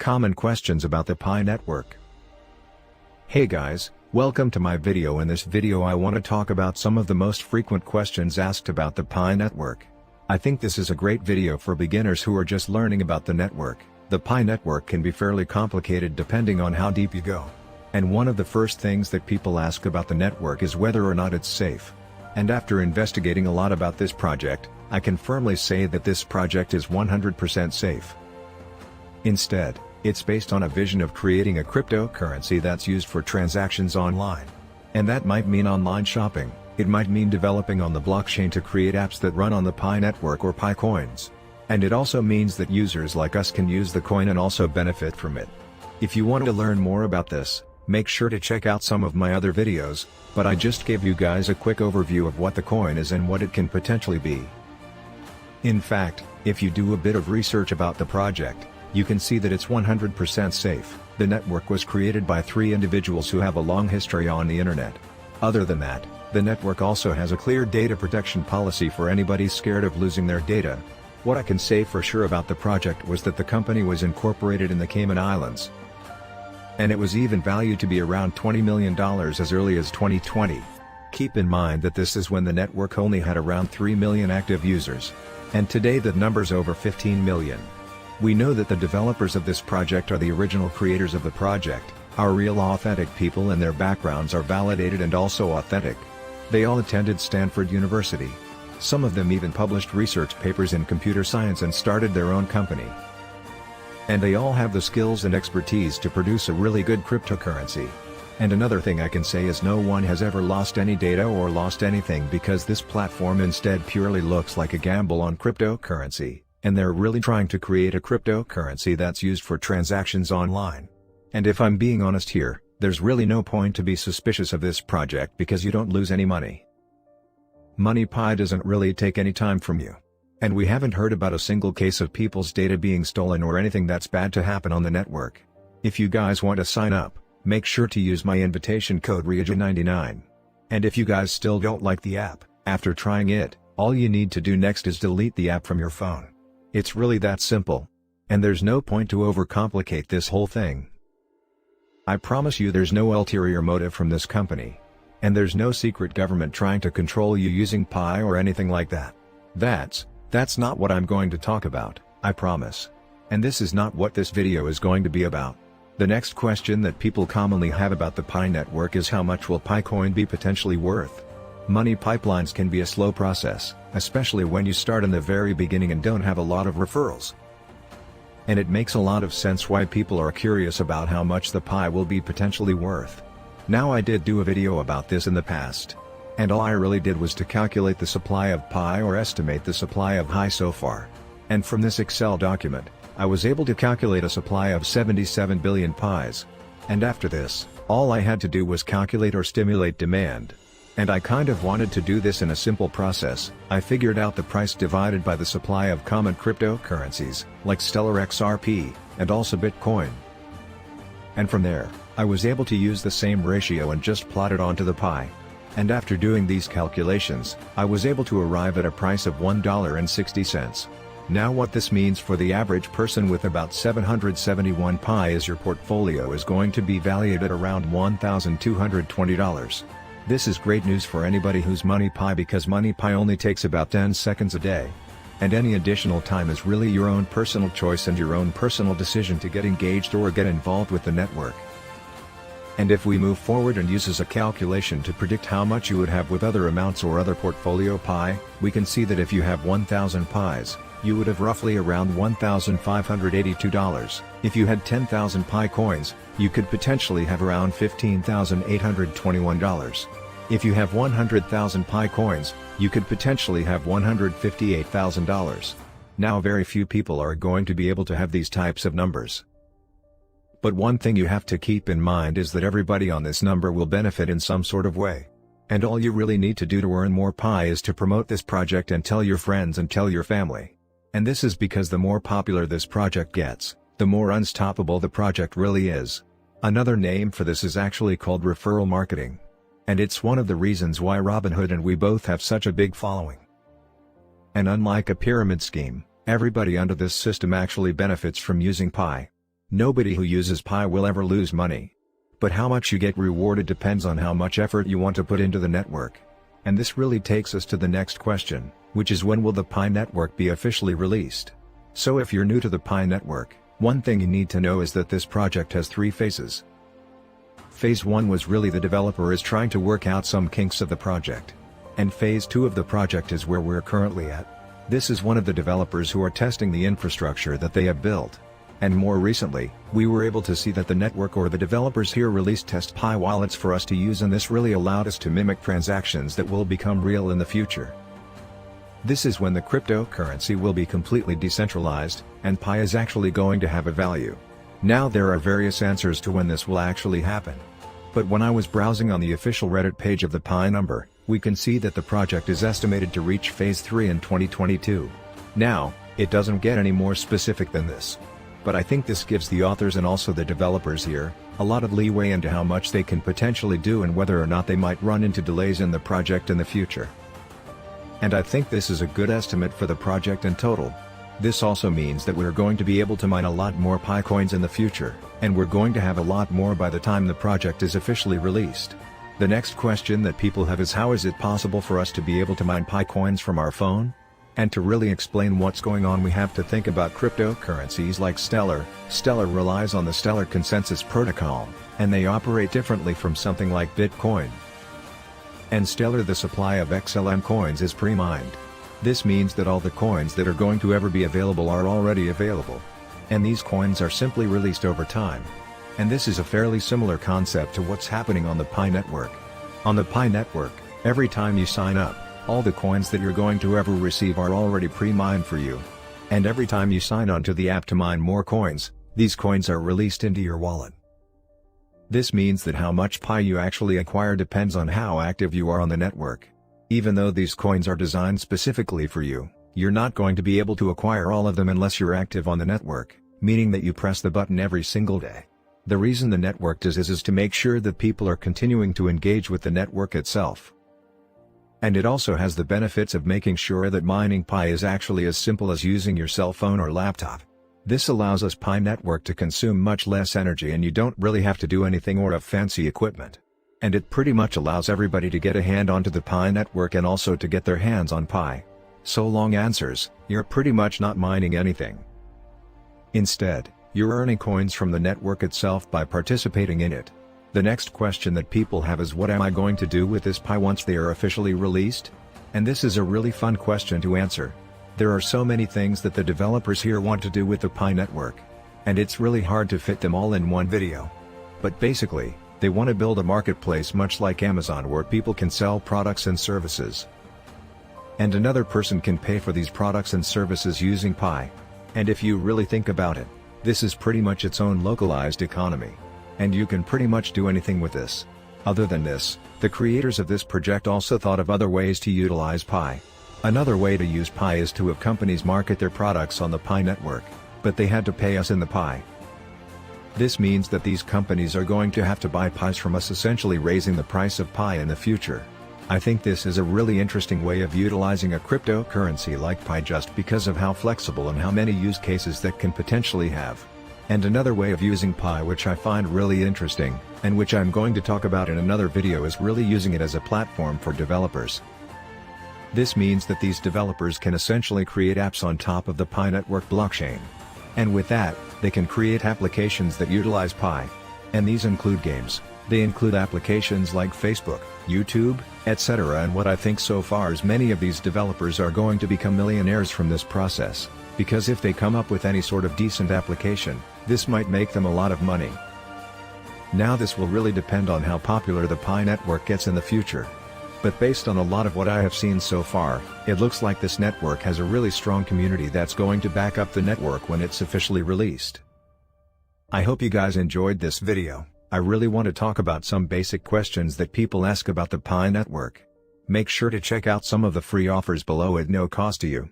Common questions about the Pi network. Hey guys, welcome to my video. In this video I want to talk about some of the most frequent questions asked about the Pi network. I think this is a great video for beginners who are just learning about the network. The Pi network can be fairly complicated depending on how deep you go. And one of the first things that people ask about the network is whether or not it's safe. And after investigating a lot about this project, I can firmly say that this project is 100% safe. Instead, it's based on a vision of creating a cryptocurrency that's used for transactions online. And that might mean online shopping, it might mean developing on the blockchain to create apps that run on the Pi network or Pi coins. And it also means that users like us can use the coin and also benefit from it. If you want to learn more about this, make sure to check out some of my other videos, but I just gave you guys a quick overview of what the coin is and what it can potentially be. In fact, if you do a bit of research about the project, you can see that it's 100% safe. The network was created by 3 individuals who have a long history on the internet. Other than that, the network also has a clear data protection policy for anybody scared of losing their data. What I can say for sure about the project was that the company was incorporated in the Cayman Islands. And it was even valued to be around $20 million as early as 2020. Keep in mind that this is when the network only had around 3 million active users. And today that number's over 15 million. We know that the developers of this project are the original creators of the project, are real authentic people and their backgrounds are validated and also authentic. They all attended Stanford University. Some of them even published research papers in computer science and started their own company. And they all have the skills and expertise to produce a really good cryptocurrency. And another thing I can say is no one has ever lost any data or lost anything because this platform instead purely looks like a gamble on cryptocurrency. And they're really trying to create a cryptocurrency that's used for transactions online. And if I'm being honest here, there's really no point to be suspicious of this project because you don't lose any money. Money Pi doesn't really take any time from you. And we haven't heard about a single case of people's data being stolen or anything that's bad to happen on the network. If you guys want to sign up, make sure to use my invitation code RIAJA99. And if you guys still don't like the app, after trying it, all you need to do next is delete the app from your phone. It's really that simple. And there's no point to overcomplicate this whole thing. I promise you there's no ulterior motive from this company. And there's no secret government trying to control you using Pi or anything like that. That's not what I'm going to talk about, I promise. And this is not what this video is going to be about. The next question that people commonly have about the Pi network is how much will Pi coin be potentially worth? Money pipelines can be a slow process, especially when you start in the very beginning and don't have a lot of referrals. And it makes a lot of sense why people are curious about how much the Pi will be potentially worth. Now I did do a video about this in the past. And all I really did was to calculate the supply of Pi or estimate the supply of Pi so far. And from this Excel document, I was able to calculate a supply of 77 billion Pis. And after this, all I had to do was calculate or stimulate demand. And I kind of wanted to do this in a simple process. I figured out the price divided by the supply of common cryptocurrencies, like Stellar XRP, and also Bitcoin. And from there, I was able to use the same ratio and just plot it onto the Pi. And after doing these calculations, I was able to arrive at a price of $1.60. Now what this means for the average person with about 771 Pi is your portfolio is going to be valued at around $1,220. This is great news for anybody who's Money Pi because Money Pi only takes about 10 seconds a day. And any additional time is really your own personal choice and your own personal decision to get engaged or get involved with the network. And if we move forward and use as a calculation to predict how much you would have with other amounts or other portfolio Pi, we can see that if you have 1,000 Pis, you would have roughly around $1,582. If you had 10,000 Pi coins, you could potentially have around $15,821. If you have 100,000 Pi coins, you could potentially have $158,000. Now very few people are going to be able to have these types of numbers. But one thing you have to keep in mind is that everybody on this number will benefit in some sort of way. And all you really need to do to earn more Pi is to promote this project and tell your friends and tell your family. And this is because the more popular this project gets, the more unstoppable the project really is. Another name for this is actually called referral marketing. And it's one of the reasons why Robinhood and we both have such a big following. And unlike a pyramid scheme, everybody under this system actually benefits from using Pi. Nobody who uses Pi will ever lose money. But how much you get rewarded depends on how much effort you want to put into the network. And this really takes us to the next question, which is when will the Pi network be officially released? So if you're new to the Pi network, one thing you need to know is that this project has 3 phases. Phase 1 was really the developer is trying to work out some kinks of the project. And phase 2 of the project is where we're currently at. This is one of the developers who are testing the infrastructure that they have built. And more recently, we were able to see that the network or the developers here released test Pi wallets for us to use, and this really allowed us to mimic transactions that will become real in the future. This is when the cryptocurrency will be completely decentralized, and Pi is actually going to have a value. Now there are various answers to when this will actually happen. But when I was browsing on the official Reddit page of the Pi number, we can see that the project is estimated to reach phase 3 in 2022. Now, it doesn't get any more specific than this. But I think this gives the authors and also the developers here a lot of leeway into how much they can potentially do and whether or not they might run into delays in the project in the future. And I think this is a good estimate for the project in total. This also means that we're going to be able to mine a lot more Pi coins in the future, and we're going to have a lot more by the time the project is officially released. The next question that people have is, how is it possible for us to be able to mine Pi coins from our phone? And to really explain what's going on, we have to think about cryptocurrencies like Stellar. Stellar relies on the Stellar Consensus Protocol, and they operate differently from something like Bitcoin. And Stellar, the supply of XLM coins is pre-mined. This means that all the coins that are going to ever be available are already available. And these coins are simply released over time. And this is a fairly similar concept to what's happening on the Pi network. On the Pi network, every time you sign up, all the coins that you're going to ever receive are already pre-mined for you. And every time you sign on to the app to mine more coins, these coins are released into your wallet. This means that how much Pi you actually acquire depends on how active you are on the network. Even though these coins are designed specifically for you, you're not going to be able to acquire all of them unless you're active on the network, meaning that you press the button every single day. The reason the network does this is to make sure that people are continuing to engage with the network itself. And it also has the benefits of making sure that mining Pi is actually as simple as using your cell phone or laptop. This allows us Pi network to consume much less energy, and you don't really have to do anything or have fancy equipment. And it pretty much allows everybody to get a hand onto the Pi network and also to get their hands on Pi. So long answers, you're pretty much not mining anything. Instead, you're earning coins from the network itself by participating in it. The next question that people have is, what am I going to do with this Pi once they are officially released? And this is a really fun question to answer. There are so many things that the developers here want to do with the Pi network. And it's really hard to fit them all in one video. But basically, they want to build a marketplace much like Amazon where people can sell products and services. And another person can pay for these products and services using Pi. And if you really think about it, this is pretty much its own localized economy. And you can pretty much do anything with this. Other than this, the creators of this project also thought of other ways to utilize Pi. Another way to use Pi is to have companies market their products on the Pi network, but they had to pay us in the Pi. This means that these companies are going to have to buy Pis from us, essentially raising the price of Pi in the future. I think this is a really interesting way of utilizing a cryptocurrency like Pi just because of how flexible and how many use cases that can potentially have. And another way of using Pi which I find really interesting, and which I'm going to talk about in another video, is really using it as a platform for developers. This means that these developers can essentially create apps on top of the Pi network blockchain. And with that, they can create applications that utilize Pi. And these include games, they include applications like Facebook, YouTube, etc. And what I think so far is many of these developers are going to become millionaires from this process, because if they come up with any sort of decent application, this might make them a lot of money. Now this will really depend on how popular the Pi network gets in the future. But based on a lot of what I have seen so far, it looks like this network has a really strong community that's going to back up the network when it's officially released. I hope you guys enjoyed this video. I really want to talk about some basic questions that people ask about the Pi network. Make sure to check out some of the free offers below at no cost to you.